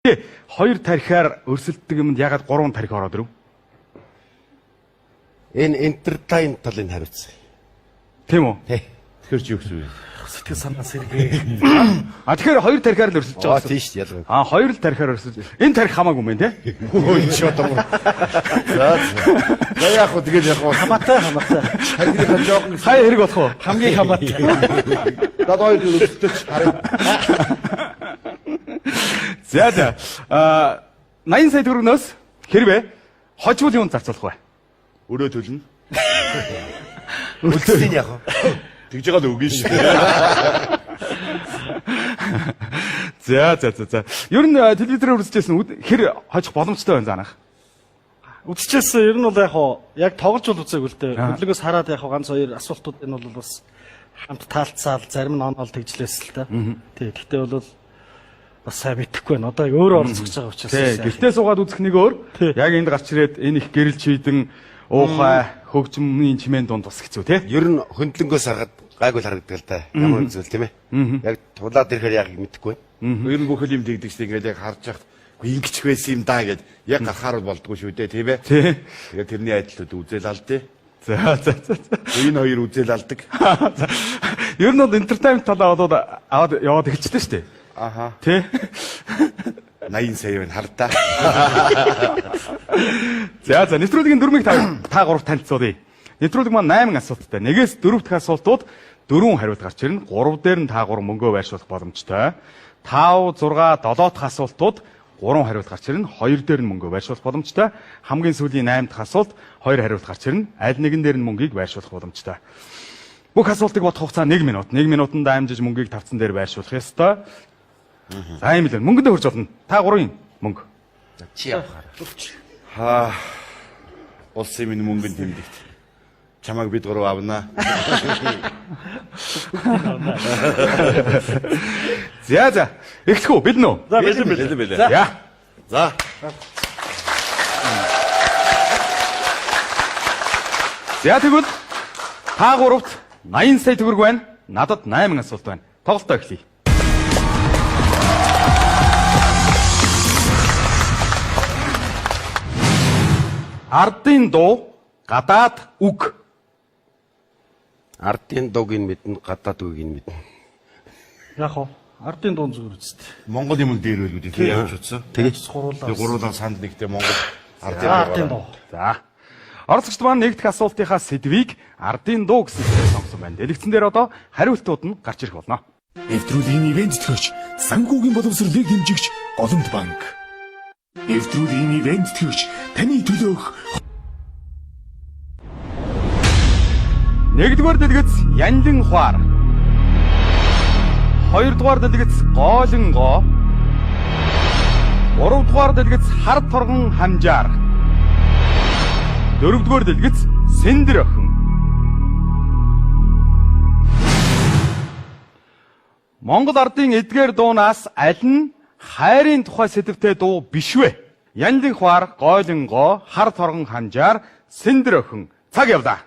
Хоёр тархиар өрсөлддөг юмд ягаад 3 тархи ороод ирв? Энэ entertain талын хариуцсан. Тийм үү? Тэгэхээр чи юу гэсэн үг? Сэтгэл санаа сэргээ. Тэгэхээр хоёр тархиар л өрсөлдөж байгаа. Тийм шүү ялгаа. Хоёр л тархиар өрсөлдөж. Энэ тархи хамаагүй юм байна те? Ой чи одоо. За яах вэ тэгээд яах вэ? Хамаатай. Харин жоохон Хай хэрэг болох уу? Хамгийн хамаатай. дад хоёр өрсөлдөж харин. За. 80 сая төгрөгнөөс хэрвээ хожбол юунд зарцуулах вэ? Өрөө төлнө. Үлдсэн яах вэ? Тэгж байгаа л үгүй шүү. За. Ер нь телевизээр үзчихсэн хэр хожих боломжтой байна заанах. Үдчихсэн ер нь бол яг тоглож бол үзээгүй л дээ. Хөдөлгөөс хараад ганц хоёр асуултууд энэ бол бас хамт таалцаал зарим нь оноол тэгжлээс л та. Тий. Гэхдээ бол бас сайн мэдэхгүй байна. Одоо өөрөө оролцож байгаа учраас. Тий. Гэртээ суугаад үзэх нэг өөр. Яг энд гарч ирээд энэ их гэрэл чийдэн уухай хөгжмийн чимээн дунд бас хэцүү тий. Ер нь хөндлөнгөөс харахад гайгүй харагддаг л да. Ямар зүйл тийм ээ. Яг тулаад ирэхээр яг мэдэхгүй байна. Ер нь бүх юм дэгдэг чинь ингээд яг харж яхад ингэж байсан юм да гэд яг гарахаар болдгоо шүү дээ тийм ээ. Тий. Тэгээд тэрний айдлууд үзэл алдъя. За. Энэ хоёр үзэл алдаг. Ер нь бол entertainment талаа болоод аваад яваад эхэлчихлээ шүү дээ. Аха. Тий. 80 сая байна хардаа. За нэвтрүүлгийн дөрмийг та гурав танилцуулъя. Нэвтрүүлэг маань 8 асуулттай. 1-ээс 4 дахь асуултууд 4 хариулт гарч ирнэ. 3 дээр нь та 3 мөнгөө байршуулах боломжтой. 5, 6, 7 дахь асуултууд 3 хариулт гарч ирнэ. 2 дээр нь мөнгөө байршуулах боломжтой. Хамгийн сүүлийн 8 дахь асуулт 2 хариулт гарч ирнэ. Аль нэгэн дээр нь мөнгийг байршуулах боломжтой. Бүх асуултыг бодох хугацаа 1 минут. 1 минутанд даамжиж мөнгийг тавцан дээр байршуулах ёстой. За юм л мөнгөндөө хурж болно. Та 3-ын мөнгө. Чи явахаар. Улсын минь мөнгөнд тэмдэгт. Чамайг бид гурав авнаа. За. Эхлэх үү? Бид нөө. За бэлэн. За. За тэгвэл та гуравт 80 сая төгрөг байна. Надад 8 асуулт байна. Тоглолтоо эхлэе. Ардын дуу, гадаад үг. Ардын дуугийн мэднэ, гадаад үгийн мэднэ. Яг ардын дуун зүгээр үсттэй. Монгол юм дээр байлгүй тийм явж утсан. Тэгээд гуруулаа. Тэгээ гуруулаа санд нэгтэй Монгол ардын дуу. За. Оролцогчд маань нэг дахь асуултынхаа сэдвийг ардын дуу гэсэн сэдвээр сонгосон байна. Дэлгэцэн дээр одоо хариултууд нь гарч ирэх болно. Нэвтрүүлгийн ивент төгч, санхүүгийн боловсролыг дэмжигч Голомт банк. Нэвтрүүлгийн ивент төгч, таны төлөөх 1-р дэлгэц Янлин хуар. 2-р дэлгэц Гоолинго. 3-р дэлгэц Хар торгон хамжаар. 4-р дэлгэц Сэндэр охин. Монгол ардын эдгээр дуунаас аль нь хайрын тухай сэдвтэй дуу биш вэ? Янлин хуар, Гоолинго, Хар торгон хамжаар, Сэндэр охин. Цаг явлаа.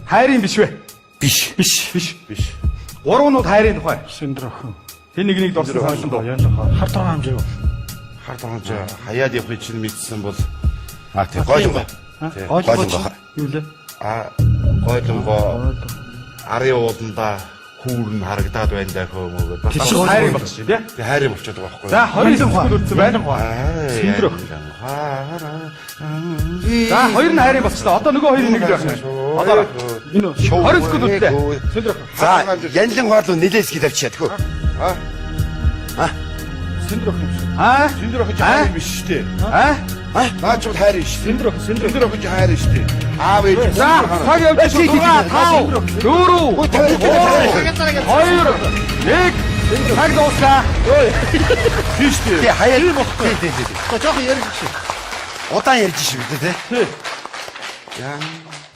Хайрын биш вэ? биш. 3 нь хайрын тухай. Сэндэр охин. Хэн нэг дурсан саналсан дуу. Хар торгон хамжаа. Хар торгон хаяад явахыг чинь мэдсэн бол тий гойлонго. Юу лээ? Гойлонго арын ууланда хүүрн харагдаад байна даа хөөмөөгөө. Бас хайрын багш шүү тий. Тэг хайрын болчиход байгаа байхгүй юу? За 20 секунд үлдсэн байна. Сэндэр охин. За 2 нь хайрын болчихлоо. Одоо нөгөө 2-ын нэг л байна. Одоо энэ 20 секунд үлдлээ. Сэндэр охин. За Янлин хуарлуу нэлээсгий тавьчихъя тэхүү. Сэндэр охин. Сэндэр охин хайр биш шүү дээ. Наач бол хайр биш. Сэндэр охин хайр шүү дээ. Аав ээж. За цаг явж байна. 5 4 2 1 цаг дуусна. Тийш дээ. Тий хаяа. Тий. Жохон ярьж шээ. Удаан ярьж шүү дээ тий.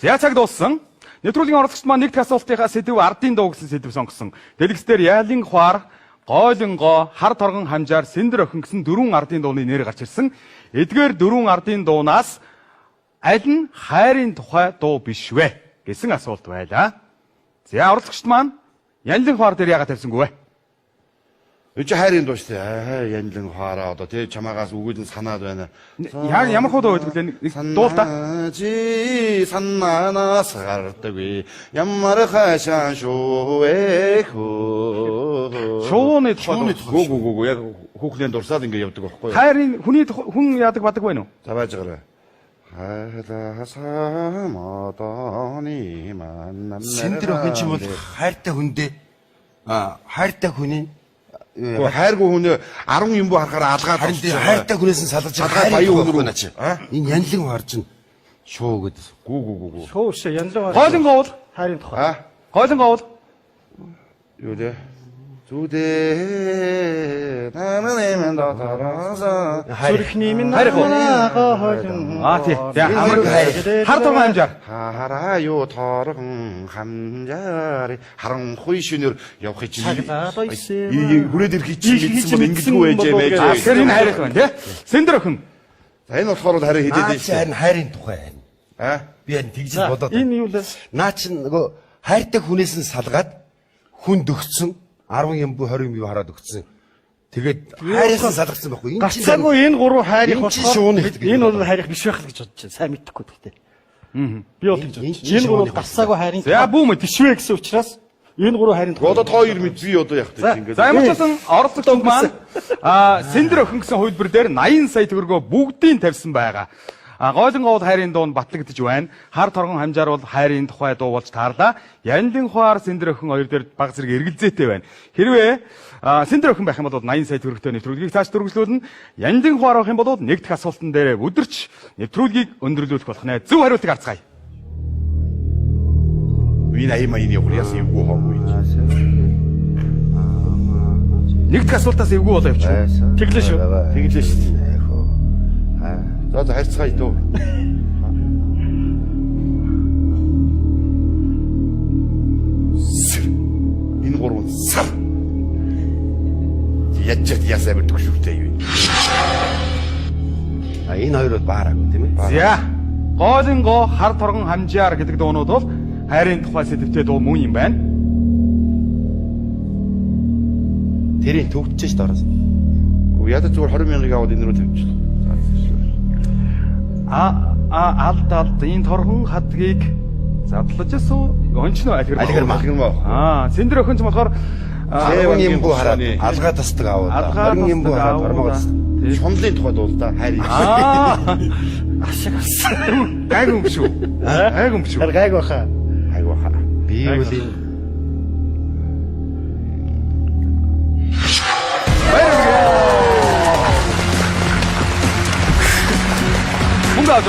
За цаг дууссан. Нэвтрүүлгийн оролцогчд маань нэг дахь асуултынхаа сэдв ардын дуу гэсэн сэдв сонгосон. Дэлгэц дээр Ялин хуар, Гоолинго, Хар торгон хамжаар, Сэндэр охин гэсэн 4 ардын дууны нэр гарч ирсэн. Эдгээр 4 ардын дуунаас аль нь хайрын тухай дуу биш вэ гэсэн асуулт байлаа. За оролцогчд маань Янлин хоор дээр яагаад тавьсангүй вэ? Энд чи хайрын дуу шүү дээ. Янлин хоороо одоо тий чамаагаас үгэл нь санаад байна. Яг ямар хөө дуу гэдэг вэ? Нэг дуулаа. Санаа지 산나나서 갈다기 ямар хашаа шууэх хөө. Шууны тухай. Гүгүгү яг хүүхлэн дурсаад ингэ явдаг байхгүй юу? Хайрын хүн яадаг бадаг байна уу? За байж гараа. 하다사마다니 만남 Сэндэр охин ч юм бол хайртай хүндээ хайртай хүний хайргүй хүн 10 юм бо харахаар алгаад харин дээр хайртай хүнээс нь салгаж Салгаад баян хүн рүү начи. Энэ янлин хаар чинь шуу гэдэг. гүгүгү. Шуу шээ янлан Гойлон гоол. хайрын тухай. Гойлон гоол. юу дээ? зүдэ 나는 더 달아서 зүрхний минь хайр хөө. хоолн. Тий. Хар турган хамжаар. 하라요 торгон хамжаар харанхуй шөнөр явахыг чинь Цаглаад ойсон. ийг хүрээд ирэхийг чинь мэдсэн бол ингэдэггүй байж байж. Тэгэхээр энэ хайрын байна тий. Сэндэр охин. За энэ болохоор бол харин хэдээд Наа чи харин хайрын тухай байна. Би харин тэгж За, бодоод. энэ юу лээ? Наа чи нөгөө хайртай хүнээс нь салгаад хүнд өгцөн 10 юм бу 20 юм хараад өгцөн. Тэгээд хайраас нь салгацсан байхгүй. Энэ чинь Гацаагүй энэ гурав хайрыг Энэ чинь шууны болохоор гэдэг. энэ бол хайрыг биш байх л гэж бодож байна. Сайн мэдхгүй гэхдээ. Би бол тэгж бодож байна. Энэ гурав гацаагүй хайрын За бүүмэд. биш вэ гэсэн учраас энэ гурав хайрын тухай. одоо тоо 2 мэд би одоо яг За тийм ямар ч байсан оролцогчд маань Сэндэр охин гэсэн хувилбар дээр 80 сая төгрөгөө бүгдийг тавьсан байгаа. Гойлон гоол хайрын дуу нь батлагдж байна. Хар торгон хамжаар бол хайрын тухай дуу болж таарлаа. Янлин хоор Сэндэр охин хоёр дээр баг зэрэг эргэлзээтэй байна. Хэрвээ Сэндэр охин байх юм бол 80 сая төгрөгтэй нэвтрүүлгийг цааш дөрвөлжлүүлнэ. Янлин хоор авах юм бол нэг дахь асуултан дээр өдөрч нэвтрүүлгийг өндөрлүүлэх болох нэ. Зөв хариултыг харцгаая. энэ аймаа энэ явах яасан юм гоогүй. Нэг дахь асуултаас эвгүй болоо явчих. Тэглээ шүү. Тэглээ шүү дээ. За хайрцгаая дөө. Энэ гурван сар. Ячаад ясаа бэрдэг шүртэй юу. энэ хоёр бол баараагүй тийм ээ. За. Гоолын гоо хар торгон хамжаар гэдэг дуунууд бол хайрын тухай сэдвтэй дуу мөн юм байна. Тэрийн төвчж доороос. Ядаж зүгээр 20 мянгаыг аваад энэ рүү тавьчихлаа. Алд энэ торгон хадгийг задлаж суу ончноо Алигэр мах. Сэндэр охин ч болохоор 10 юм бу хараад алгаа тасдаг аваад 20 юм бу хараад ормогоо тасдаг. Шунлын тухайд бол да хайрын. Ашиг авсан. гайгүй юм шүү. Гайгүй юм шүү. Гайг баха. Айгуу хаа. Би бол энэ Мөнгө авч.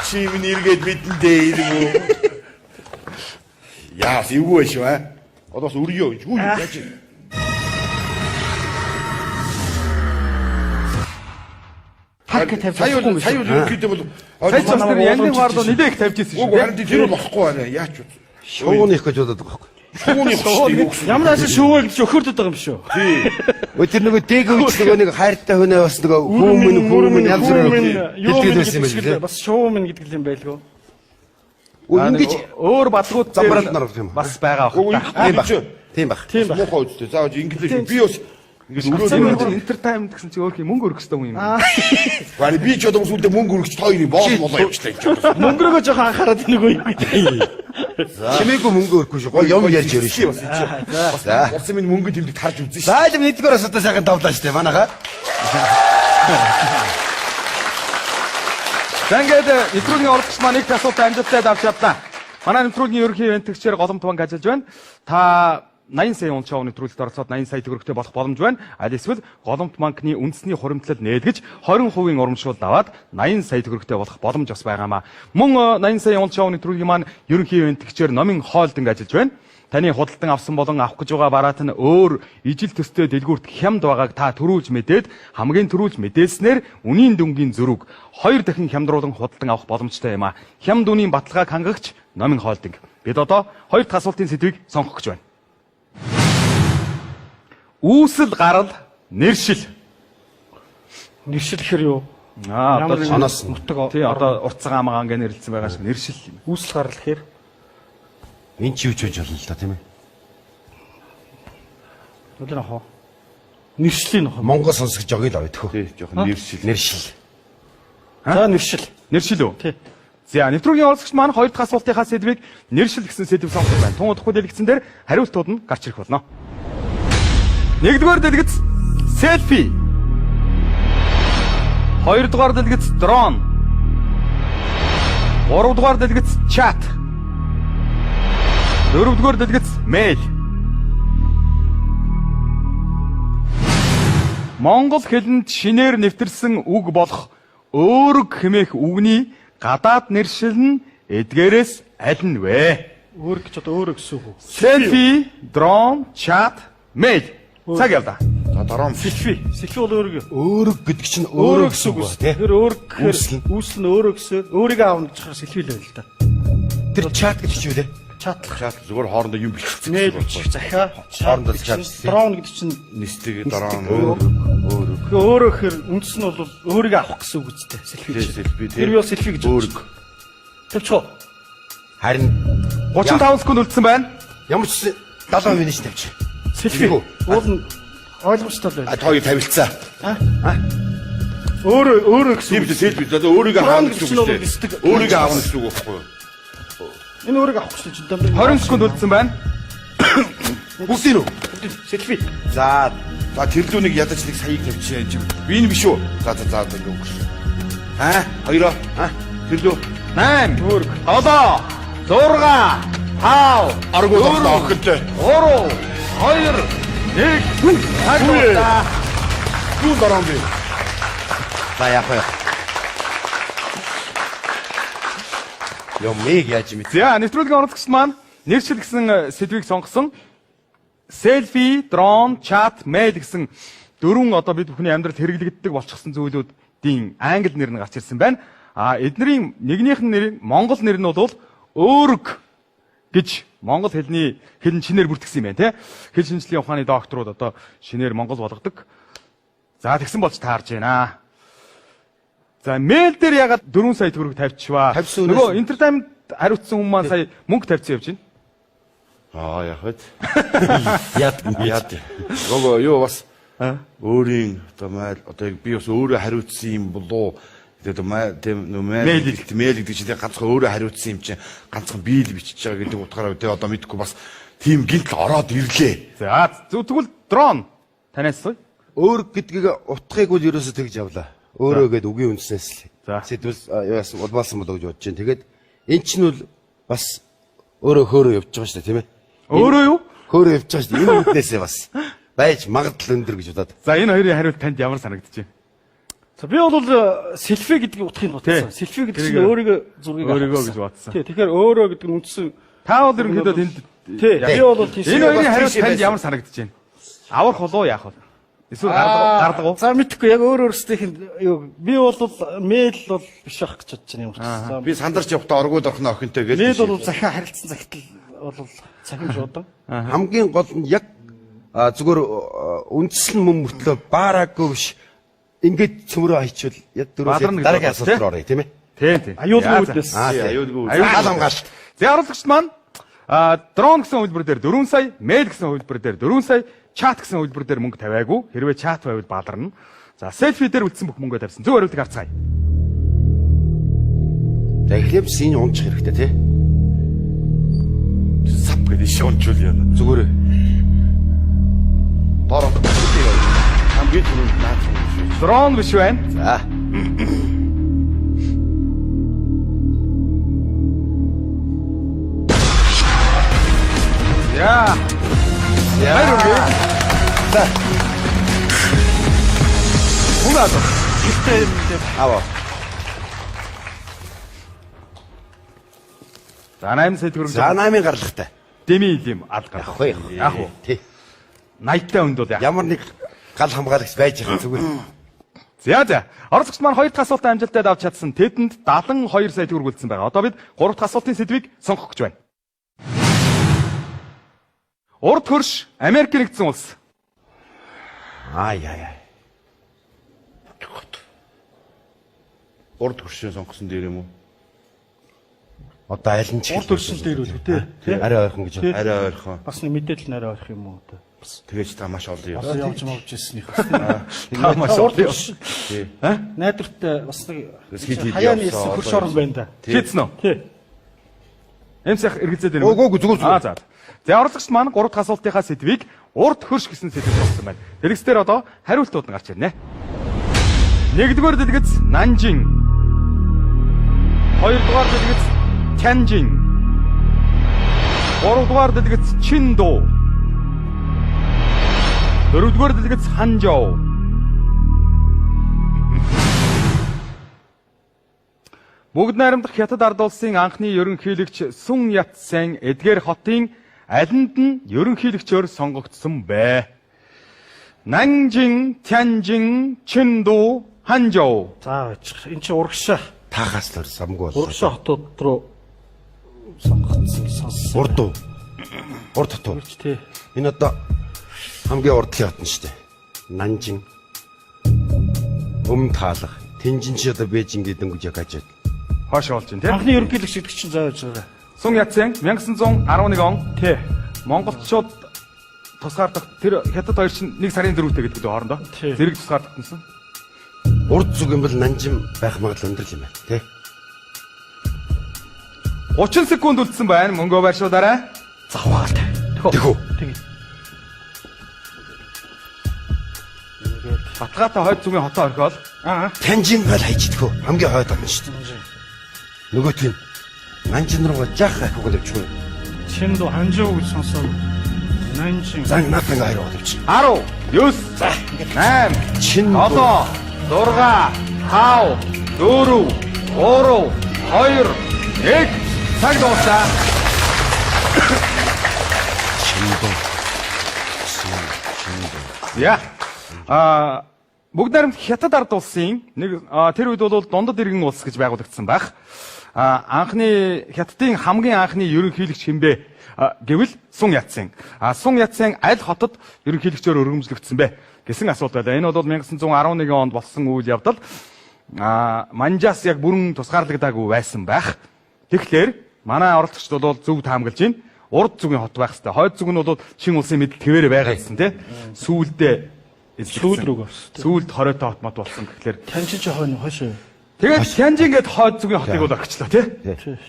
Чи миний эргээд бидэндээ иргүү. Яас эвгүй байж ба. Одоос өргөё. Юу яаж. Хак тавьчихсан. Сая ерөнхийдөө бол Сая ч бас тэр янлын хоор доо нилээх тавьж ирсэн шүү. Уг харин тэр болохгүй байна. Яач вэ? шууны их гэж бодоод байгаа байхгүй. Шууны хөштэй. Ямар ашиг шүүгээ гэж өхөрдөд байгаа юм шүү. Өө тэр нөгөө дэг үуч нөгөө нэг хайртай хүнээ бас нөгөө хүүмэн янз бүрийн хэлтгэл байсан юм байна лээ. Бас шуумын гэдэг юм байлгүй. Өө ингэж өөр бадгууд замбараад нарах юм. бас байгаа Тийм Тийм баг. Тийм баг. Тийм ба. Мохоо үстэй. Заавал инглиш би бас ингэж Өөр entertainment гэсэн чи өөр юм мөнгө өрөх хэрэгтэй юм. Вани би ч одоо сүлдө мөнгө өргөж тойрыг болоо явчихлаа. Мөнгөрөөгөө жоохон анхаарал нэг үе. Чимээгүй мөнгө өрөхгүй шүү. Гоё юм ярьж өрөө шүү. За. Болсон минь мөнгө тэмдэг тарж үзэн шүү. Заалим нэгдүгээр асуудал сайхан давлаа штэ манайха. За ингээд нэвтрүүлгийн оролцогч маань нэг асуултаа амжилттай давж чадлаа. Манай нэвтрүүлгийн ерөнхий ивэнтгчээр Голомт банк ажиллаж байна. Та 80 сая он шоу нэвтрүүлэлт оролцоод 80 сая төгрөгтэй болох боломж байна. Аль эсвэл Голомт банкны үндэсний хуримтлал нээлгэж 20% урамшуул аваад 80 сая төгрөгтэй болох боломж бас байгаамаа. Мөн 80 сая он шоу нэвтрүүлгийн маань ерөнхий ивэнтгчээр Номын Хоолдинг ажиллаж байна. Таны худалдан авсан болон авах гэж байгаа бараат нь өөр ижил төстэй дэлгүүрт хямд байгааг та төрүүлж мэдээд хамгийн төрүүлж мэдээснээр үнийн дүнгийн зөрүүг 2 дахин хямдруулан худалдан авах боломжтой юм а. Хямд үнийн баталгааг хангагч Номын Хоолдинг. Бид одоо 2 дахь асуултын сэдвийг сонгох гэж байна. Үүсэл гарал нэршил Нэршил гэхэр юу? Одоо Ямар оноос нутаг тий одоо уртцаг амгаа ингээ нэрлэлсэн байгаа шиг нэршил юм. үүсэл гарал гэхээр Энд чи юу ч болж болно л да тийм ээ. өдөр ахаа. Нэршлийн нөх. Монгол сонсох жогийг л авъя Тий, жоохон нэршил. Нэршил. За нэршил. Нэршил үү? Тий. За нэвтрүүлгийн оролцогч маань хоёр дахь асуултынхаа сэдвийг нэршил гэсэн сэдв сонгох байна. Тун удахгүй дэлгэцэн дээр хариултууд нь гарч ирэх болно. Нэгдүгээр дэлгэц селфи. Хоёрдугаар дэлгэц дрон. Гуравдугаар дэлгэц чат. Дөрөвдүгээр дэлгэц мэйл. Монгол хэлэнд шинээр нэвтэрсэн үг болох өөрөг хэмээх үгний гадаад нэршил нь эдгээрээс аль нь вэ? Өөр гэж одоо өөрөө гэсэн үг үү? Селфи, дрон, чат, мэйл. Цаг явда. За дараа нь Селфи. Селфи бол өөрөө. Өөрөг гэдэг чинь өөрөө гэсэн үг ба тий. Тэр өөр гэхээр Үүсэл нь. үүсэл нь өөрөө гэсэн өөрийгөө аавна гэж хаа селфи л байл л да. Тэр чат гэдэг чинь юу те? Чатлах. чат зүгээр хоорондоо юм бичсэн. Нээл бичих захиа. Хоорондоо чат. Дрон гэдэг чинь Нисдэг дараа нь өөрөө гэхээр үндэс нь бол өөрийгөө авах гэсэн үг үстэй. Селфи. селфи тий. Тэр юу селфи гэж Өөрөг. тавьчихо. Харин 35 секунд үлдсэн байна. ямар ч 70% нь ч тавьчих. Селфи. Уул нь ойлгомжтой л А байна. тоог тавилцаа. Өөрөө гэсэн Тийм үг. ч селфи. За өөрийгөө Дрон хаана гэж гэсэн чинь бол үг нисдэг. шүү дээ. Өөрийгөө аавна гэсэн үг байхгүй юу? Энэ өөрийгөө авах гэсэн чинь 20 секунд үлдсэн байна. Бүгдийн үү? селфи. За тэрлүү нэг ядаж нэг саяыг тавьчихъя юм. Би энэ биш үү? За ингэ өнгөр. Хоёроо. Тэрлүү. 8, Өөрөг. 7, 6, 5, Аргуу тоглоо охинтой. 3, 2, 1. Цаг явда. Юу дараа нь бэ? За яах вэ? Ёо мэг яаж юм бэ? За нэвтрүүлгийн оролцогч маань нэршил гэсэн сэдвийг сонгосон. Селфи, дрон, чат, мэйл гэсэн дөрвөн одоо бид бүхний амьдралд хэрэглэгддэг болчихсон зүйлүүдийн англи нэр нь гарч ирсэн байна. Эднэрийн нэгнийх нь нэр Монгол нэр нь бол өөрөг гэж монгол хэлний хэлэн шинээр бүртгэсэн юм байна тий. Хэл шинжлэлийн ухааны докторууд одоо шинээр монгол болгодог. За тэгсэн болж таарж байна. За мэйл дээр ягаад 4 сая төгрөг тавьчихваа. Тавьсан Нөгөө үнээс- интертаймд хариуцсан хүмүүс маань сая мөнгө тавьсан явж байна. Яг хэд. Яад. Гого юу бас өөрийн одоо майл одоо би бас өөрөө хариуцсан юм болоо. Тэгээд мэйл гэдэг чинь ганцхан өөрөө хариуцсан юм чинь ганцхан би л бичиж байгаа гэдэг утгаараа тэгээд одоо мэдгүй бас тийм гинтл ороод ирлээ. За тэгвэл дрон танаас сууя. Өөрөг гэдгийг утгыг бол ерөөсөө тэгж явлаа. Өөрөө гэдэг үгийн үндснээс л. За. Сэдвэл яасан улбаалсан болоо гэж бодож байна. Тэгээд эн чинь бол бас өөрөө хөөрөө явж байгаа шүү дээ тийм ээ. Өөрөө юу? Хөөрөө явж байгаа шүү дээ. Энэ үднээсээ бас байж магадлал өндөр гэж бодоод. За энэ хоёрын хариулт танд ямар санагдаж байна? За би бол селфи гэдгийг утгыг бодсон. Тий. Селфи гэдэг чинь Тэрийг өөрийгөө зургийг өөрийгөө авах гэж гэсэн. бодсон. Тий. Тэгэхээр өөрөө гэдэг нь үндсэн. Та бол ерөнхийдөө тэнд Тий. Би бол тийш. энэ хоёрын хариулт тийш танд байсан. ямар санагдаж байна? Аврах болоо яах вэ? Эсвэл гардаг уу? За мэдхгүй яг өөр өөрсдийнх нь юу би бол мэйл бол биш байх гэж бодож байна юм шиг. Би сандарч явахдаа оргууд орхно охинтой гэж. Мэйл бол захиа харилцан загтал бол цахимж удаан. Хамгийн гол нь яг зүгээр үндсэл мөн мөртлөө баараагүй биш. Ингээд цөмрөө хайчвал яг Бадарна дөрөв гэж дараагийн бодсон, асуулт руу оръё тийм ээ. Тийм тийм. Аюулгүй үднэс. Аюулгүй. Гал хамгаалалт. За оролцогчд маань дрон гэсэн хувилбар дээр 4 сая, мэйл гэсэн хувилбар дээр 4 сая, чат гэсэн хувилбар дээр мөнгө тавиагүй. Хэрвээ чат байвал бадарна. За селфи дээр үлдсэн бүх мөнгөө тавьсан. Зөв хариултыг харцгаая. За эхлээд син унчих хэрэгтэй тий. Сап гэдэг шончул яа. Зүгээр. Бороо. Хамгийн түрүүнд наад шүү. Дрон биш байна. За. За. За. Унаад. Аваа. За 8 сая төгрөг. За 8-ын гарлагтай. Деми юм аль гарах. Ахгүй. Яах вэ? Тий. 80-тай өнд бол яах. Ямар нэг гал хамгаалагч байж байгаа зүгээр. За. Оролцогч маань 2 дахь асуултаа амжилттай авч чадсан. Тэдэнд 72 сая төгрөг үлдсэн байгаа. Одоо бид 3 дахь асуултын сэдвийг сонгох гэж байна. Урд хөрш Америк нэгдсэн улс. Ай. урд хөршөө сонгосон дээр юм уу? Одоо аль нь ч Урд өршин дээр үү тий. арай ойрхон гэж байна. Арай ойрхон. Бас нэг мэдээлэл нэрээ авах юм уу одоо. Тэгэж та маш олон юм. Одоо явж мовж ирсэн их. Та маш Урд олон. өршин. Тий. Найдвартай бас нэг Хид хид хаяаны явсан, хөрш одоо орон байна да. Хийцэн үү? Тий. Эмсэх эргэцээд байна. Үгүй зүгээр. За. За оролцогч маань 3 дахь асуултынхаа сэдвийг урд хөрш гэсэн сэдвээр болсон байна. Дэлгэцээр одоо хариултууд нь гарч ирнэ. Нэгдүгээр дэлгэц Нанжин. Хоёрдугаар дэлгэц Тянжин. Гуравдугаар дэлгэц Чиндо. Дөрөвдүгээр дэлгэц Ханжоу. Бүгд найрамдах Хятад ард улсын анхны ерөнхийлөгч Сүн Ят-сен эдгээр хотын алинд нь ерөнхийлөгчөөр сонгогдсон бэ? Нанжин, Тянжин, Чиндо, Ханжоу. За эн чи урагшаа. Таахаас л самгүй болсон. Урагшаа хотод руу сонгогдсон сонссон. Урд уу? Урд хот уу? Тий. Энэ одоо хамгийн урдлын хот нь шүү дээ. Нанжин. Таалах. Тэнжин чи одоо Бээжин гэдэг өнгөж яг хажууд. Хоош болж байна тийм. Анхны ерөнхийлөгч гэдэг чинь зааж байгаа. Сүн Ят-сен 1911 он Тий. Монголчууд тусгаардах тэр Хятад хоёр чинь 1 сарын 4-тэй гэдэг хоорондоо Тий. зэрэг тусгаардахсан. Урд зүг юм бол Нанжин байх магадлал өндөр юм байна. Тэ? 30 секунд үлдсэн байна. Мөнгөө байршуулаарай. Заваатай. Тэхүү. Тэгээ. Батгаатай хойд зүгийн хотоо орхиол. Тянжин гал хайчдгөө. Хамгийн хойд орно шүү дээ. Нөгөөт нь Нанжин руугаа жаах ахыг л явчихгүй. Чиндо Ханжоу гэж сонсоод Нанжин. Зан наатан хоёр гол явчих. 10, 9, 8, Чин 7, 6, 5, 4, 3, 2, 1 цаг дуусаа. Я. Бүгд найрамд Хятад ард улсын нэг тэр үед бол дундад иргэн улс гэж байгуулагдсан байх. Анхны Хятадын хамгийн анхны ерөнхийлөгч хэмбэ гэвэл Сүн Ят-сен. Сүн Ят-сен аль хотод ерөнхийлөгчөөр өргөмжлөгдсөн бэ гэсэн асуулт байлаа. Энэ бол 1911 онд болсон үйл явдал. Манжаас яг бүрэн тусгаарлагдаагүй байсан байх. Тэгэхээр манай оролцогчд бол зөв таамаглаж байна. Урд зүгийн хот байх хэвээр. Хойд зүг нь бол Чин улсын мэдл твэрэ байгаа гэсэн тий. Сүүлдээ Сүүл рүү орсон. Сүүлд хоройтой хот мод болсон гэхлээр Тянжин чи хойно хошоо. тэгээд Тянжин гээд хойд зүгийн хотыг бол орчихлоо тий.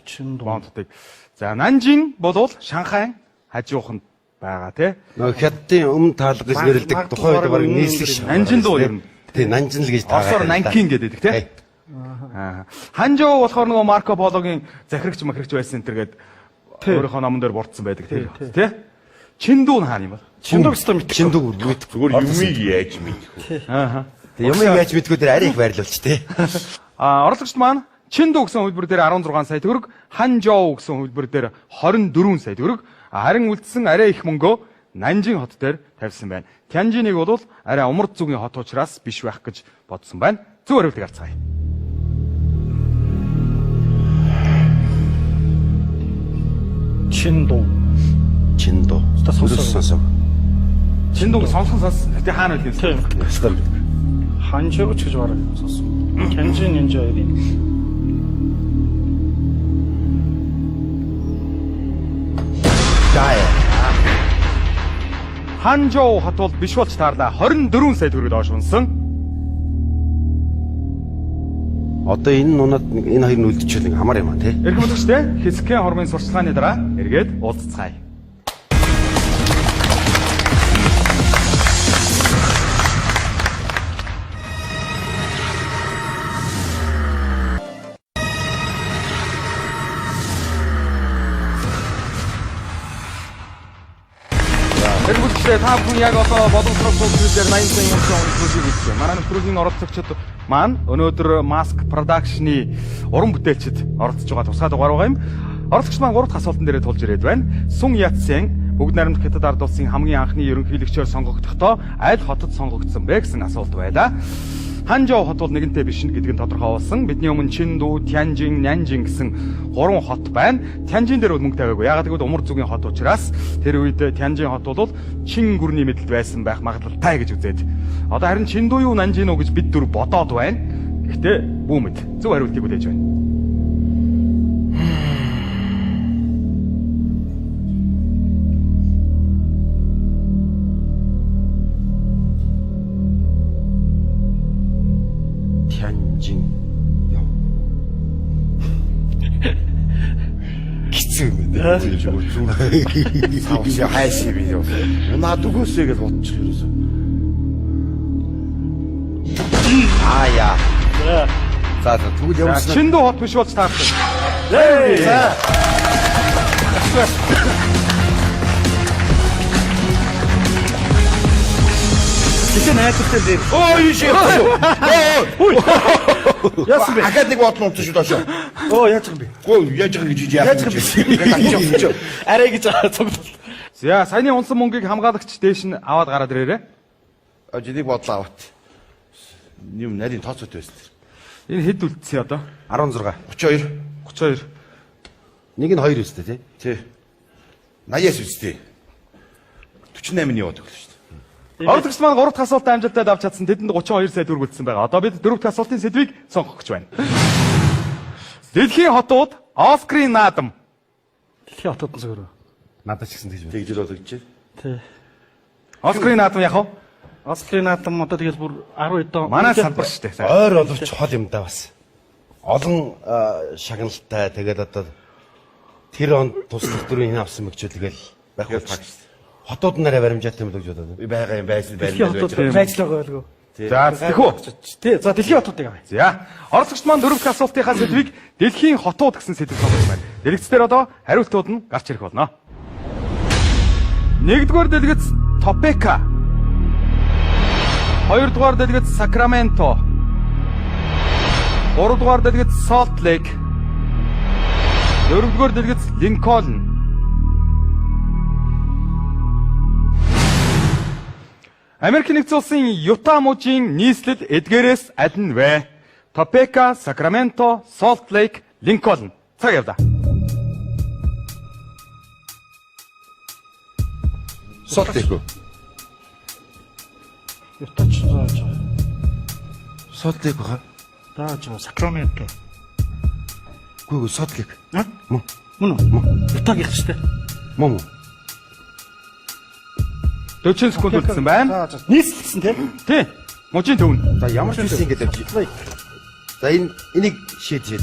Чиндо. Бондтыг. За Нанжин бол Шанхай хажууханд байгаа тий. Нөгөө Хятадын өмнө таалга гэж нэрлэдэг тухайн үед бараг нийслэг шиг. Нанжин л ер нь. Тий, Нанжин л гэж Оросоор Нанкин гэдэг тий. Ханжоу болохоор нөгөө Марко Пологийн захирагч махирагч байсан энэ гээд өөрийнхөө номон дээр бурдсан байдаг тий. Чиндүү нь хаана юм бол? Чиндог өстө мэдгүй. Чиндэг үргэлж. Зүгээр юмыг яаж мэдэх вэ? Юм яаж мэдгүй дээр арийг байрлуулч тий. Оролцогчд маань Чиндүү гэсэн хөлбөр дээр 16 сая төгрөг, Ханжоу гэсэн хөлбөр дээр 24 сая төгрөг, харин үлдсэн арай их мөнгөө Нанжин хот дээр тавьсан байна. Тянжиныг бол арай умард зүгийн хот учраас биш байх гэж бодсон байна. Зөв хариултыг харцгаая. Чиндо. Чиндо. Сонсоо. Чиндүүг сонсхон сонс. Гэтэ хаана үлдсэн? Тийм. Ханжоу ч гэж бараг сонссон. Тянжин энэ хоёрын. Заа. Ханжоу хот бол биш болж таарлаа. 24 сая төгрөг доош унсан. Одоо энэ нунад энэ хоёр нь үлдчихвэл нэг амар юм аа тий. Эрхэм үзэгчдээ хэсгийн хормын сурчлагын дараа эргээд уулзцгаая. Тэрбүтээ та бүхэн яг одоо боловсрол суулгуулж 80 сая төгрөгийг үзсэн. Манай нөхрөгийн оролцогчид маань өнөөдөр Mask Production-ы уран бүтээлчд оролцож байгаа тусгай дугаар байгаа юм. Оролцогч маань 3 дахь асуултан дээрээ тулж ирээд байна. Сүн Ят-сен бүгд найрамдах Хятад ард улсын хамгийн анхны ерөнхийлөгчөөр сонгогдохдоо аль хотод сонгогдсон бэ гэсэн асуулт байлаа. Ханжоу хот бол нэгэнтээ биш гэдэг нь тодорхой болсон. Бидний өмнө Чиндүү, Тянжин, Нанжин гэсэн 3 хот байна. Тянжин дээр бол мөнгө тавиагүй. Яагаад гэвэл умар зүгийн хот учраас тэр үед Тянжин хот бол Чин гүрний мэдэлд байсан байх магадлалтай гэж үзээд. Одоо харин Чиндүү юу Нанжин уу гэж бид дүр бодоод байна. Гэхдээ бүү мэд. Зөв хариултыг хүлээж байна. Тянжин. Яа. Хэцүү юм байна. Савч хайши би юу. Наад үгөөсөө гэж бодчих ерөөсөө. Яа. За тэгвэл За, явуулсан. Чиндүү хот биш болж таарсан. За. Тэгсэн найзтай дээр. Оо юу шиг. Яасан бэ? Ахаад нэг бодлоо унтсан шүү доошоо. Оо яаж юм бэ? Гөө яаж байгаа гэж яах вэ? Арай гэж цогцол. За, саяны унсан мөнгийг хамгаалагч дээш нь аваад гараад ирээрээ. Ажиг бодлоо аваад. Юм нарийн тооцоотой байсан. Энэ хэд үлдсэн одоо? 16. 32. 32. Нэг нь 2 өстэй тий. Тий. 80-аас үстэй. 48-ны яваад өглөө шүү дээ. Ордогч маань 3 дахь асуултаа амжилттай давж чадсан. Тэдэнд 32 сая төгрөг үлдсэн байгаа. Одоо бид 4 дахь асуултын сэдвийг сонгох гэж байна. Дэлхийн хотууд Оскарын наадам. Дэлхийн хотод зөвөрөө. Надад ч гэсэн тэгж байна. Тэгж л бодогдож байна. Тий. Оскарын наадам яг уу? Оскарын наадам одоо тэгэл бүр 10 хэдэн Манай салбар шүү дээ. Ойр оловч хол юм да бас. Олон шагналтай тэгээд одоо тэр онд туслах дүрийн авсан мэгчүүд тэгэл байх Тэгэл болж баг шүү дээ. хотууд нараа баримжаатай юм л гэж бодоод байна. Байгаа юм байсан Дэлхийн хотод байж л байгаа байлгүй. За, тэхүү. Тий. За дэлхийн хотуудыг авъя. За, оролцогч маань 4 дахь асуултынхаа сэдвийг дэлхийн хотууд гэсэн сэдв сонгож байна. Дэлгэцээр одоо хариултууд нь гарч ирэх болно. Нэгдүгээр дэлгэц Топека. Хоёрдугаар дэлгэц Сакраменто. Гуравдугаар дэлгэц Солт Лейк. Дөрөвдүгээр дэлгэц Линкольн. Америк нэгдсэн улсын Юта мужийн нийслэл эдгээрээс аль нь вэ? Топека, Сакраменто, Солт Лейк, Линкольн. Цаг явда. Сотлик үү? Ютач зааж байгаа. Сотлик баха. Зааж байгаа. Сакраменто. Гүү сотлик. Мөн үү? Ютаг их штэ. Мөн. 40 секунд үлдсэн байна. Нийслэлсэн тийм. Тий. Мужийн төвн. За ямар ч үсэн гэдэг. За энийг шийд.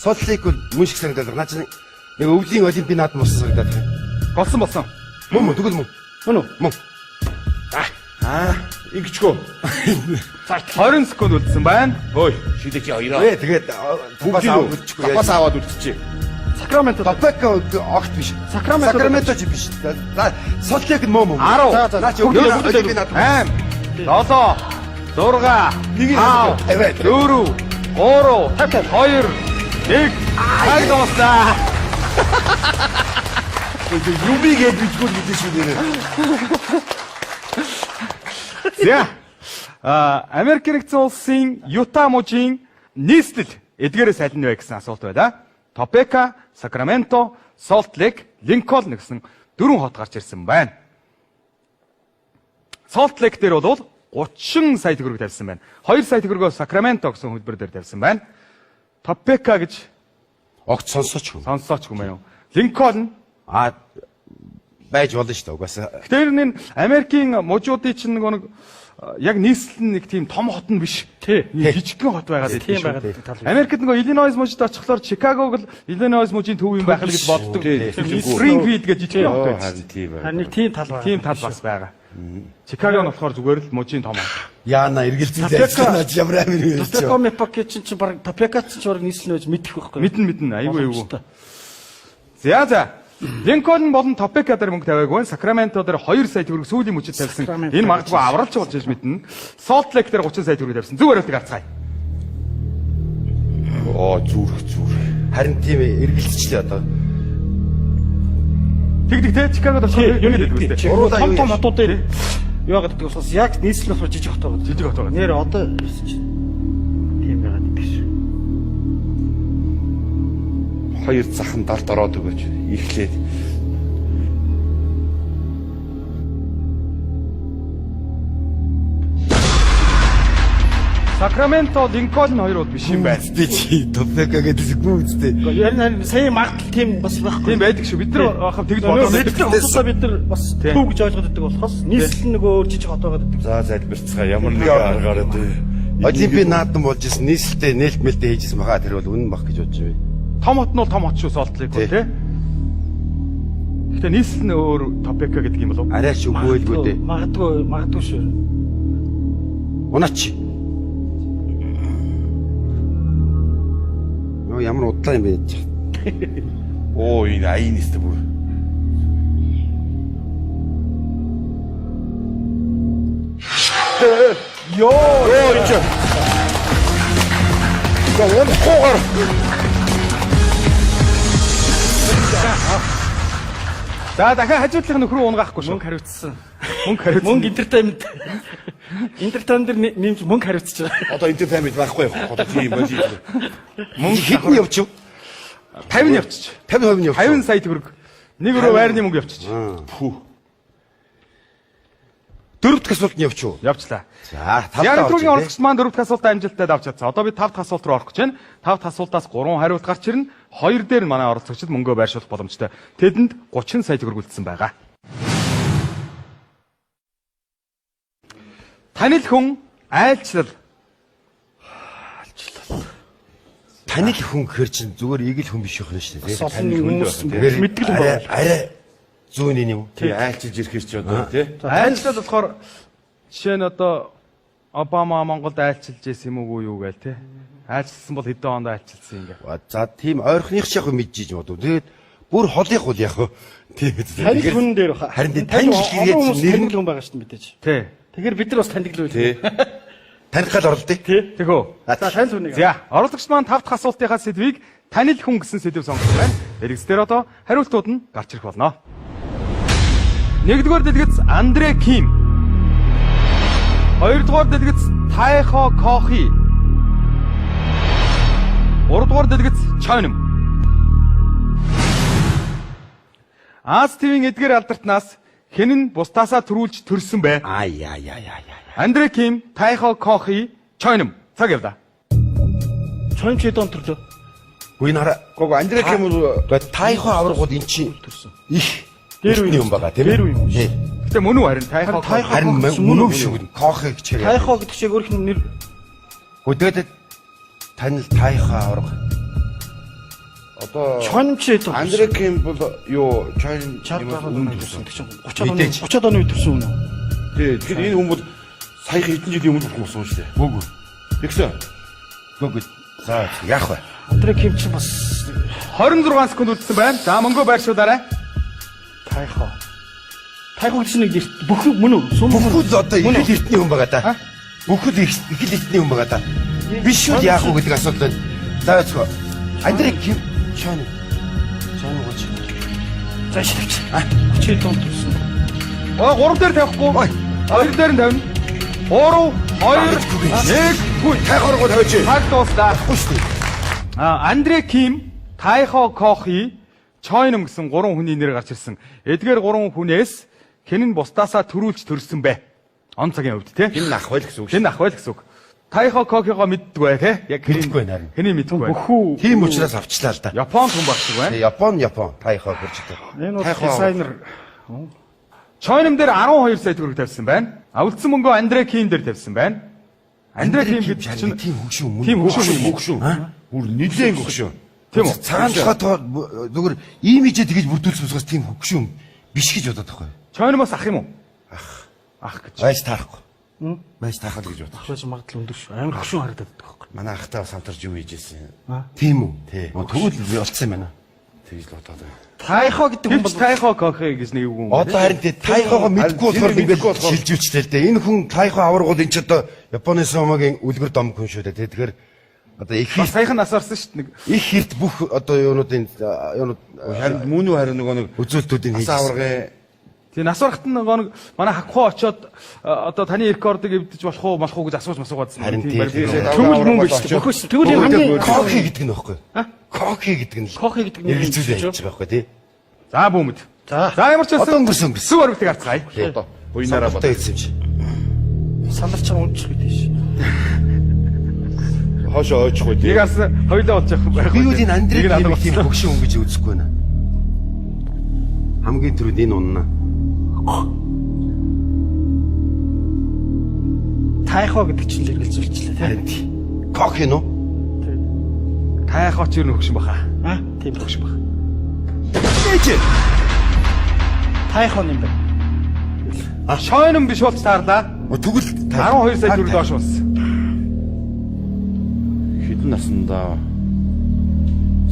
Сотлик бол мөн шиг санагдаад байна. Наач нэг өвлийн олимпийн наадам болсон санагдаад байна. Болсон. Мөн тэгвэл мөн. Мөн үү? Мөн. Ингэчгөө. 20 секунд үлдсэн байна. Ой. Шидэк хоёроо. Тэгээд тапас аваад үлчихгүй. Тапас аваад үлдчихэ. Сакраменто. Топека огт биш. Сакраменто ч биш. За сотлик нь мөн. 10. Наач Бүгд өвлийн бүгд олимпийн наадам. 8 7 6 5 4 3 2 1 цаг дуусна. Юбигээ бичгүүл гэдэг шүү дээ. За. Америк нэгдсэн улсын Юта мужийн нийслэл эдгээрээс аль нь вэ гэсэн асуулт байна. Топека, Сакраменто, Солт Лейк, Линкольн гэсэн 4 хот гарч ирсэн байна. Солт Лейк дээр бол 30 сая төгрөг тавьсан байна. 2 сая төгрөгөө Сакраменто гэсэн хөтөлбөр дээр тавьсан байна. Топека гэж Огт сонсооч юм. сонсооч юм байна. Линкольн Байж болно шүү дээ. Угаасаа. тэр энэ Америкийн мужуудын чинь нэг яг нийслэл нь нэг тийм том хот нь биш. Тий. Жижигхэн хот байгаад Тийм байдаг байгаад шүү. тал. Америкт нөгөө Иллинойс мужид очихлоор Чикагог л Иллинойс мужийн төв юм байх л гэж боддог. Спрингфилд гэж жижигхэн хот байдаг. Харин тийм байна. Харин нэг тийм тал байна. Тийм тал бас байгаа. Чикаго нь болохоор зүгээр л мужийн том хот. Яана эргэлзэлээ ажиллаж ямар амир юм бэ? Топека мепаки чинь баг Топека чинь баг нийслэл байж мэдэх байхгүй. Мэднэ. Айгүй. За. Линкольн болон Топека дээр мөнгө тавиагүй. Сакраменто дээр 2 сая төгрөг сүүлийн мөчөд тавьсан. Сакраменто. Энэ магадгүй авралч болж байж мэднэ. Солт Лейк дээр 30 сая төгрөг тавьсан. Зүгээр хариултыг гарцгаая. Оо зүрх. Харин тийм эргэлзэлээ одоо. Тэгдэг те Чикагод очиход юм гэдэг үстэй. Том том хотууд дээр юу гэдэг бас яг нийслэл болохоор жижиг хот байгаа. Жижиг хот байгаа. Нэр одоо тийм байгаад байдаг шүү. Хоёр захан далд ороод өгөөч. Ихлээд. Сакраменто, Линкольн хоёр бол биш юм байна. Үстэй чи Топека гэдэг үстэй. Яг сая магадл тийм бас байхгүй. Тийм байдаг шүү. Бид нар хав тэгж Нөгөө бодоод мэддэг хосоо бид нар бас Тийм. төв гэж ойлгоод байдаг болохоос нийслэл нөгөө жижиг хотоогоод байдаг. За залбирцгаа ямар нэг аргаар дээ. Олимпийн наадам болж исэн нийслэлтэй нээлт мэлтэй хийжсэн байгаа тэр бол үнэн баг гэж бодож байна. том хот нь бол том хот шүү Солтлейк бол тий. Гэтэ нийслэл нь өөр Топека гэдэг юм болов. Арай ч үгүй л дээ. Магадгүй шүү. Унаач. Нөө ямар удлаа юм бэ? Оо энэ аян нэстэ бүр. Йоо энэ. Гол хогор. За дахиад хажуудлынх нөхрөө унгаахгүй шүү. Мөнгө хариуцсан. Мөнгө хариуцсан. Мөнгө entertainment. Entertainment нэмж мөнгө хариуцж байгаа. Одоо энэ таймд байхгүй юу? Одоо тийм болж ийм. Мөнгө хэдэн явчих? 50 нь явчих. 50% нь явчих. 50 сая төгрөг. Нэг өрөө байрны мөнгө явчих. Фүү. Дөрөв дахь асуулт нь явчих уу? Явчлаа. За, Яг тавтаа түрүүгийн оролцогч маань 4 дахь асуултаа амжилттай давж чадсан. Одоо би 5 дахь асуулт руу орох гэж байна. 5 дахь асуултаас 3 хариулт гарч ирнэ. 2 дээр нь манай оролцогчид мөнгөө байршуулах боломжтой. Тэдэнд 30 сая төгрөг үлдсэн байгаа. Танил хүн айлчлал. танил хүн гэхэр чинь зүгээр ийг л хүн биш байх нь шүү дээ. Олон хүмүүс Тэгэхээр мэддэг юм байна. арай зүүн юм. тий айлчилж ирэхэр ч одоо тий. Айлчлал болохоор жишээ нь одоо Обама Монголд айлчилж байсан юм уу юу гээл те. Айлчилсан бол хэдэн онд айлчилсан юм гээ. За тийм ойрхоных ч яг мэдчихэж бодов. Тэгээд бүр холих бол яг тийм Танил хүн дээр баха. харин танил хүмүүс нэр танил хүн байгаа шүү дээ мэдээж. Тий. Тэгэхээр бид нар бас танил л Тий. таних гал орлоо тий. Тэхөө. За танил хүнийг. За, оролцогч маань 5 дахь асуултынхаа сэдвийг танил хүн гэсэн сэдв сонгосон байна. Эргэцээр одоо хариултууд нь гарч ирэх болно. Нэгдүгээр дэлгэц Андре Ким. Хоёрдугаар дэлгэц Тайхо Кохи. Гуравдугаар дэлгэц Чойнм. Аз ТV-ийн эдгээр алдартнаас хэн нь бусдаасаа төрүүлж төрсөн бэ? Яа. Андре Ким, Тайхо Кохи, Чойнм. Цаг явлаа. Чойн чи дон төрлөө. Гүн хараа. Гого Андре Ким бол Тайхо аврагууд эн чинь Төрсөн. их Дээр үе юм байгаа тийм Дээр үе юм Тий. Гэтэ мөн үү харин Тайхо Харин мөн үү шүү. Кохи гэж хэрэг. Тайхо гэдэг шиг өөрх нь нэр Хөдөөд танил Тайхо авраг. одоо Чойн чи дон. Андре Ким бол юу Чойн өмнө төрсөн. 30 Мэдээж. 30 оны үед төрсөн үнэ. тий тэгэхээр энэ хүн бол сая хэдэн жилийн өмнө болсон шүү дээ. Гүг. Тэгсэн. Гүг. За яах вэ? Андре Ким чи бас 26 секунд үлдсэн байна. За мөнгөө байршуулаарай. Тайхо. Тайхо гэж нэг бүх мөн үү? Сүм Бүхэл одоо их л эртний хүн байгаа да. Бүхэл их л эртний хүн байгаа да. Биш үү яах вэ гэдэг асуудал байна. За яцгаа. Андре Ким Чойн. Чойн гоч. За шилвч. 30 дон төрсөн. 3 дээр тавихгүй. 2 дээр нь тавина. 3, 2, 1. Хүү Тайхоргоо тавьж. Цаг дуустаа. Хүстэй. Андре Ким, Тайхо Кохи, Чойнм гэсэн 3 хүний нэр гарч ирсэн. Эдгээр 3 хүнээс хэн нь бусдаасаа төрүүлж төрсөн бэ? Он цагийн хувьд тий. Энэ ах байл гэсэн үг шүү. Хэн ах байл гэсэн үг. Тайхо Кохиго мэддэг бай тий. Яг Мэдгүй байна харин. Хэний мэддэг бай. Бөхүү. Тийм учраас авчлаа л да. Японд хүн багш шиг байна. Япон Тайхо гэж дээ. Энэ бол Тайхо. дизайнер. Чойнм дээр 12 сая төгрөг тавьсан байна. Үлдсэн мөнгөө Андре Ким дээр тавьсан байна. Андре Ким гэдэг чинь тийм хөгшин мөн. тийм хөгшин юм. Хөгшин. Бүр нилээн хөгшин. Тийм үү? Цагаан тухай зүгээр имижээ тэгэж бүрдүүлсэн учраас тийм хөгшин биш гэж бодоод байгаа. Чойнмоос ах юм уу? Ах гэж. Байж таарахгүй. Байж таахад гэж бодох. Хөөж магадлал өндөр шүү. Амар хөшүүн харагдаад байгаа байхгүй. Манай ахтаа самтарч юм хийжсэн. Тийм үү? Тий. Тэгвэл болцсон юм байна. Тэгж л бодоод байна. Тайхо гэдэг хүн Тэгвэл бол Тайхо Кохи гэж нэг юм. Одоо харин тий Тайхогоо мэдгүй болохоор Тэрийг ингээд мэдгүй болохоор. шилжүүлчихлээ л дээ. Энэ хүн Тайхо аврагууд энэ ч одоо Японы сомогийн үлгэр дом хүн шүү дээ. Тэгэхээр одоо их Бас саяхан насаарсан шүү дээ. их хэрт бүх одоо юунуудын юунууд Харин мөн үү харин нөгөө нэг үзүүлэлтүүдийг хийж. асан аваргын Тэгээ нас барахт нь нэг манай хакхуу очоод одоо таны рекордыг эвдэж болох уу гэж асууж масуугаадсан. Харин тий. тэгвэл мөн биш үү? Бөхөс. Тэгвэл юм хамгийн Кохи гэдэг нь байхгүй. Кохи гэдэг нь л Кохи гэдэг нь хэрэгжүүлээ хийж байгаа байхгүй тий. За бүүмэд. За. За ямар ч Одоо байсан өнгөрсөн. сүг орбитыг харцгаая. одоо буйнараа бод. Сонголттой хэлсэн юм чи. сандарч байгаа үнч гэдэг тийш. Хоошоо ойчихгүй Нэг тий. ас хоёлоо болж явах байх. Би үл энэ Андрей Нэг нь тийм алга тийм болсон. хөгшин хүн гэж үзэхгүй байна. Хамгийн түрүүнд энэ унна. Тайхоо гэдэг чинь л эргэлзүүлчихлээ тий. Харин тий. Кок хийнү? Тайхооч юу нөхшин баха. Аа тийм хөгш баг. Ээж. Тайхоо юм байна. Шойнон биш болж таарлаа. Тэгвэл 12 сая төгрөг доош унс. Хэдэн наснда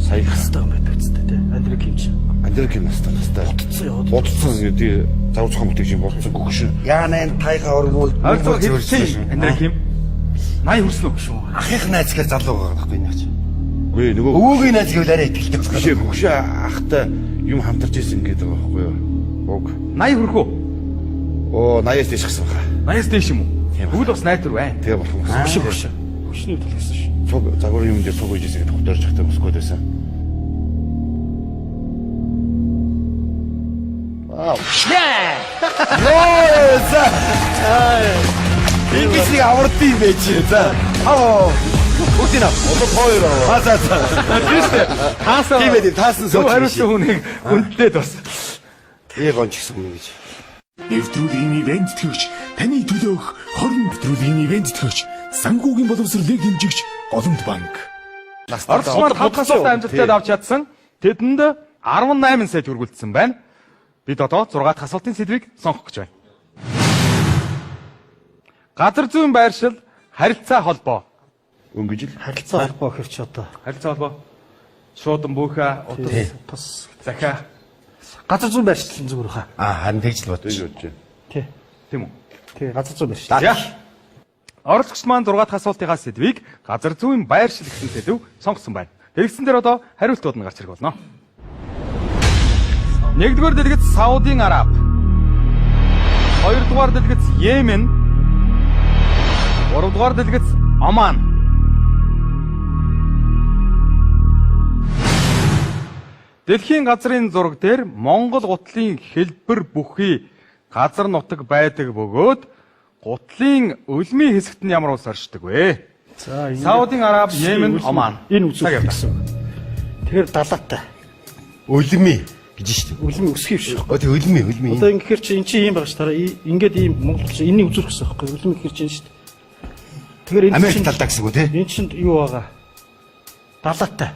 сая Хастаа юм байдаг үстэй тий. Андрей Кимч. Андрей Ким настай. Бодцсон гэдэг завж зохион бүтээгч юм бодцсон гөгшин. яана энэ тайга оргуул. Ойлгоо хэлсэн. Андрей Ким. 80 хүрсэн үү шүү. Ахих найзгаар залуу байгаа байхгүй энэ чинь. Үгүй нөгөө Өвөгийн найз гэвэл арай ихтэй биш байна. гөгшин ахтай юм хамтарч исэн гэдэг байгаа байхгүй юу? Уг. 80 хүрэх үү? Оо 80-аас дэш гасан баха. 80-с дээш юм уу? Тийм. Бүгд бас найдвар байна. Тэгээ болох юм. Хөгшний тал гэсэн шүү. Цуг загвар юм дээр цуг үйжсэн гэдэг хөтөрж захтай Москвад байсан. Вау. Ингээс нэг авард юм байж. За. Аа. Үтэн аа. Одоо хоёр аа. За за. Таасан. Тийм ээ таасан Зөв сууж. хариулсан хүнийг хүндлээд бас. Эгон ч гэсэн юм гэж. Нэвтрүүлгийн ивент төгч таны төлөөх 20 нэвтрүүлгийн ивент төгч санхүүгийн боловсролыг хэмжигч Олонд банк. Орос маань 5 асуултаа амжилттай авч чадсан. Тэдэнд 18 сая төгрөгөлдсөн байна. Бид одоо 6 дахь асуултын сэдвийг сонгох гэж байна. Газар зүйн байршил, харилцаа холбоо. Өнгөж л Харилцаа холбоо хэрч одоо. Харилцаа холбоо. Шуудан бүхэ, утас, Тус захиа. газар зүйн байршлын зүгээр хаа. Харин тэгж л бодож. гэж бодож байна. Тий. Тийм үү? Тий газар зүйн байршил. За. Оролцогч маань 6 дахь асуултынхаа сэдвийг газар зүйн байршил гэсэн сэдв сонгосон байна. Тэгсэн дээр одоо хариултууд нь гарч ирэх болно. Нэгдүгээр дэлгэц Саудын Араб. Хоёрдугаар дэлгэц Йемен. Гуравдугаар дэлгэц Оман. Дэлхийн газрын зураг дээр Монгол гутлын хэлбэр бүхий газар нутаг байдаг бөгөөд гутлын өлмийн хэсэгт нь ямар улс оршдог вэ? За Саудын Араб, Йемен, Оман. Энэ үзүүх гэсэн. Тэгэхээр далаатай. Өлмий гэж шүү дээ. Үлми өсгий биш. Тэг өлмий. Одоо ингэхэр чи эн чинь ийм байгаа ш. Ингээд ийм Монгол чи энэний үзүүх гэсэн байхгүй. Үлми гэхэр чинь шүү дээ. Тэгэхээр энэ Америк чинь талдаа гэсэн үг тий. энэ чинь юу байгаа? Далаатай.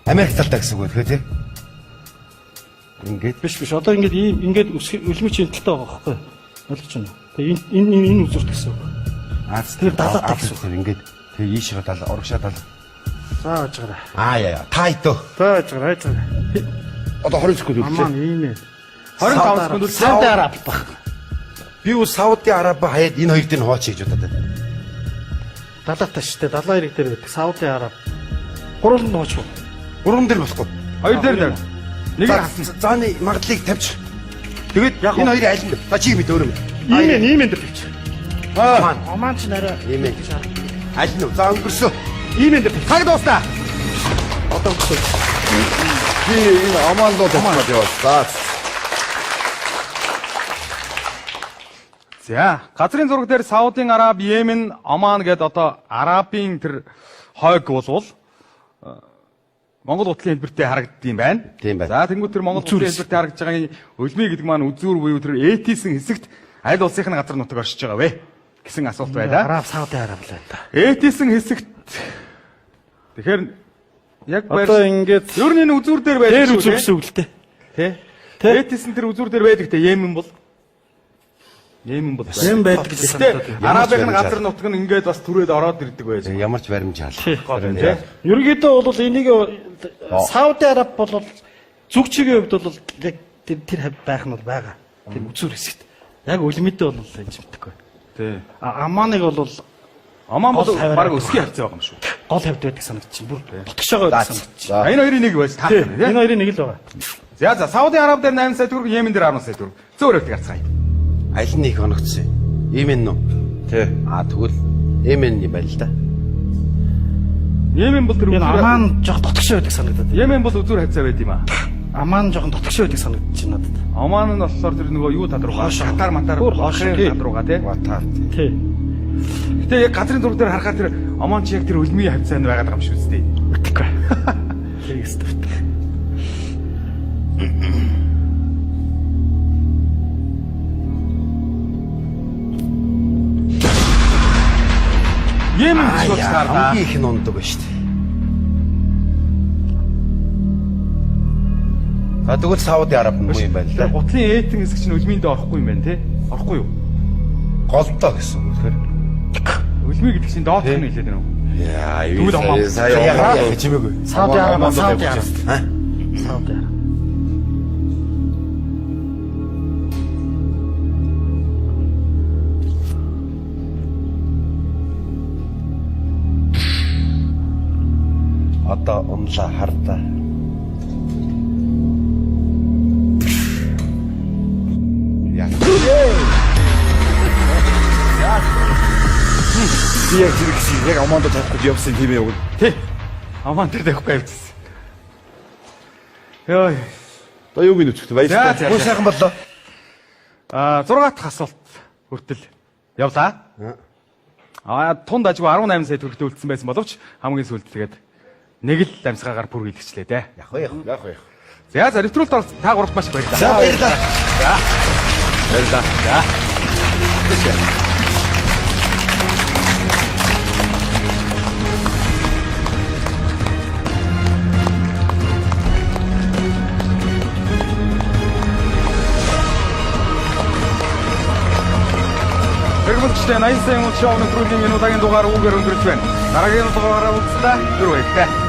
Америк талдаа гэсэн үг тэгэхээр тий. Ингээд Биш. Одоо ингээд ийм ингээд үлми чи энэ талтай байгаа байхгүй. Ойлгож байна уу? Тэгээ энэ үзүүрт гэсэн үг. Тэр далаатай гэсэн үг. ингээд тэг ийшээ тал урагшаа тал. За ажгараа. Яа. Тайто. За ажгараа. Одоо 20 секунд Аман үлдээ. ийм ээ. 25 секунд үл Саудын Араб баг. Би үл Саудын Араб хаяад энэ хоёр дээр нь хооч хийж удаад байна. Далаатай шүү дээ. Далайн ирэг дээр байдаг. Саудын Араб. Гурван нууч уу? Гурван дээр болохгүй. Хоёр дээр дээр. Нэг нь хасна. Зааны магадлалыг тавьчих. Тэгээд Яг энэ хоёрын аль нь? За чи мэд өөрөө мэд. Ийм энэ дээр тэгч. Оман. Оман ч нарай. Ийм ээ. Аль нь? За өнгөрсөө. Ийм энэ дээр. Цаг дуустаа. Одоо өгсөн. Би энэ Омандоо тавьчихад яваа. За, газрын зураг дээр Саудын Араб, Йемен, Оман гэдэг одоо Арабын тэр хойг болвол Монгол гутлын хэлбэртэй харагддаг юм байна. Тийм байна. За, тэнгуү тэр Монгол гутлын хэлбэртэй харагдж байгаа өлмий гэдэг маань үзүүр буюу тэр ээтийсэн хэсэгт аль улсынх нь газар нутаг оршиж байгаа вэ гэсэн асуулт байлаа. Араб Саудын Араб л байна да. Ээтийсэн хэсэгт тэгэхээр яг Одоо ингээд ер нь энэ үзүүр дээр байдаг дээр шүү, үзүүх тий? гэсэн үг л дээ. Тий. Тий. Ээтийсэн тэр үзүүр дээр байдаг те Йемен бол. Йемен бол. Юм байдаг гэж санагдаад Гэтэ байна. Арабын газар нутаг нь ингээд бас түрээд ороод ирдэг байж. Ямар ч баримжаал. Тий. Ерөнхийдөө бол энийг Саудын Араб бол зүг чигийн хувьд бол яг тэр байх нь бол байгаа. Тэр үзүүр хэсэгт. Яг өлмөдөө бол энэ мэдхгүй. Тий. Аманыг бол Оман бол Гол тавиараа баг өсгий хавцаа байгаа юм шүү. гол хавьд байдаг санагдчих. Бүр ботгож байгаа байдаг санагдчих. За энэ хоёрын нэг байж таа. Тий. Энэ хоёрын нэг л байгаа. За Саудын Араб дээр 8 сая төгрөг, Йемен дээр 10 сая төгрөг. Зөөр өвдөг гарцгаая. Аль нь их оногдсон? Йемен нү? Тий. Тэгвэл Йемен юм байна л да. Йемен бол тэр Энэ үзүүр. Аман жоох дотгош байдаг санагдаад. Йемен бол үзүүр хавцаа байд юм аа. Аман жоохон дотгош байдаг санагдчих надад. Оман нь болохоор тэр нөгөө юу тал руугаа, Хоошоо. Катар матар Бүр хоошоо, тий. тал руугаа тий. Тий. Гэтэ яг газрын зураг дээр харахаар тэр Омон чи яг тэр өлмийн хавцаанд байгаад байгаа юм шүү дээ. Үтгэхгүй. Тэрийг стөвт. Yemen гэж утгаараа. хамгийн их нь ундаг ба шүү дээ. А тэгвэл Сауди Араб юм байна л да. Гутлын ээтэн хэсэг чинь өлмийнд орохгүй юм байна те. Орохгүй юу? Голдоо гэсэн үг тэгэхээр. Өлмий гэдэг чинь доотх нь хэлээд байна уу? Яа, Тэгвэл омоо. Яагаад чимээгүй. Сауди Араб. Ха? Сауди Араб. Одоо унлаа хардаа. Би яг зэрэг шиг яг омоонд тавихгүй явсан тийм ээ. Тий. Омон тэр дэхгүй явчихсан. Йой. Одоо юуг нь үтгэв баярлалаа. За, Хөө сайхан боллоо. 6 дахь асуулт хүртэл явлаа. Тунд ажгүй 18 сая төгрөгт үлдсэн байсан боловч хамгийн сүүлд тэгээд нэг л амьсгаагаар бүр илгэчлээ дээ. Яг уу. За нэвтрүүлэлт оролт та гуравт маш их баярлалаа. За баярлалаа. Баярлалаа. За. Хэрэгмэлчтэй 80 сая мөн шоу нэвтрүүлгийн энэ удаагийн дугаар үүгээр өнгөрч байна. Дараагийн дугаараа уулзлаа. Түр баярлалаа.